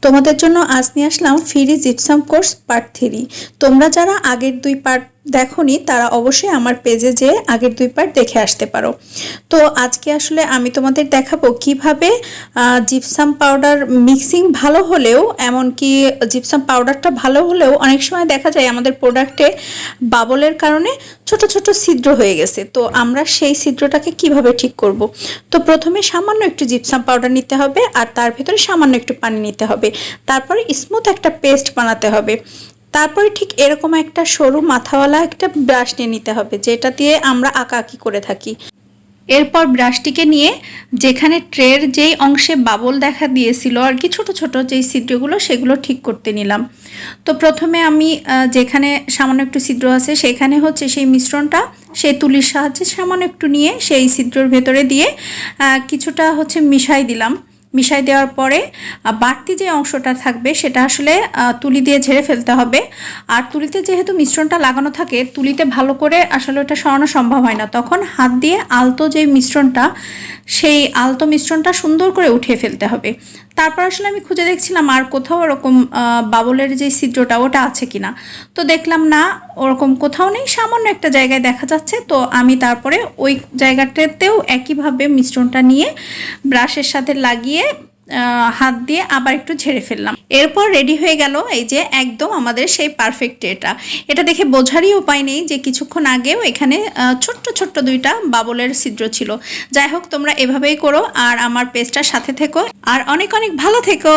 তোমাদের জন্য আজ নিয়ে আসলাম ফ্রি জিপসাম কোর্স পার্ট 3। তোমরা যারা আগের 2 পার্ট দেখোনি তারা অবশ্যই আমার পেজে যেয়ে আগের 2 পার্ট দেখে আসতে পারো। তো আজকে আসলে আমি তোমাদের দেখাবো কিভাবে জিপসাম পাউডার মিক্সিং ভালো হলেও, এমনকি জিপসাম পাউডারটা ভালো হলেও অনেক সময় দেখা যায় আমাদের প্রোডাক্টে বাবলের কারণে ছোট ছোট ছিদ্র হয়ে গেছে। তো আমরা সেই ছিদ্রটাকে কিভাবে ঠিক করব। তো প্রথমে সামান্য একটু জিপসাম পাউডার নিতে হবে আর তার ভিতরে সামান্য একটু পানি নিতে হবে। তারপরে স্মুথ একটা পেস্ট বানাতে হবে। তারপরে ঠিক এরকম একটা সরু মাথাওয়ালা একটা ব্রাশ নিয়ে নিতে হবে, যেটা দিয়ে আমরা আঁকাআঁকি করে থাকি। এরপর ব্রাশটিকে নিয়ে যেখানে ট্রের যেই অংশে বাবল দেখা দিয়েছিল আর কি, ছোট ছোট যেই ছিদ্রগুলো সেগুলো ঠিক করতে নিলাম। তো প্রথমে আমি যেখানে সামান্য একটু ছিদ্র আছে সেখানে হচ্ছে সেই মিশ্রণটা সেই তুলির সাহায্যে সামান্য একটু নিয়ে সেই ছিদ্রর ভেতরে দিয়ে কিছুটা হচ্ছে মিশাই দিলাম। মিশাই দেওয়ার পরে বাড়তি যে অংশটা থাকবে সেটা আসলে তুলি দিয়ে ঝেড়ে ফেলতে হবে। আর তুলিতে যেহেতু মিশ্রণটা লাগানো থাকে, তুলিতে ভালো করে আসলে ওটা সরানো সম্ভব হয় না, তখন হাত দিয়ে আলতো যে মিশ্রণটা সেই আলতো মিশ্রণটা সুন্দর করে উঠিয়ে ফেলতে হবে। তারপর আসলে আমি খুঁজে দেখছিলাম আর কোথাও ওরকম বাবলের যে ছিদ্রটা ওটা আছে কিনা। তো দেখলাম না, ওরকম কোথাও নেই, সামান্য একটা জায়গায় দেখা যাচ্ছে। তো আমি তারপরে ওই জায়গাটাতেও একইভাবে মিশ্রণটা নিয়ে ব্রাশের সাথে লাগিয়ে হাত দিয়ে আবার একটু ঝেড়ে ফেললাম। এরপর রেডি হয়ে গেল এই যে একদম আমাদের সেই পারফেক্ট এটা দেখে বোঝারই উপায় নেই যে কিছুক্ষণ আগেও এখানে ছোট্ট ছোট্ট 2টা বাবলের ছিদ্র ছিল। যাই হোক, তোমরা এভাবেই করো আর আমার পেজটার সাথে থেকো আর অনেক অনেক ভালো থেকো।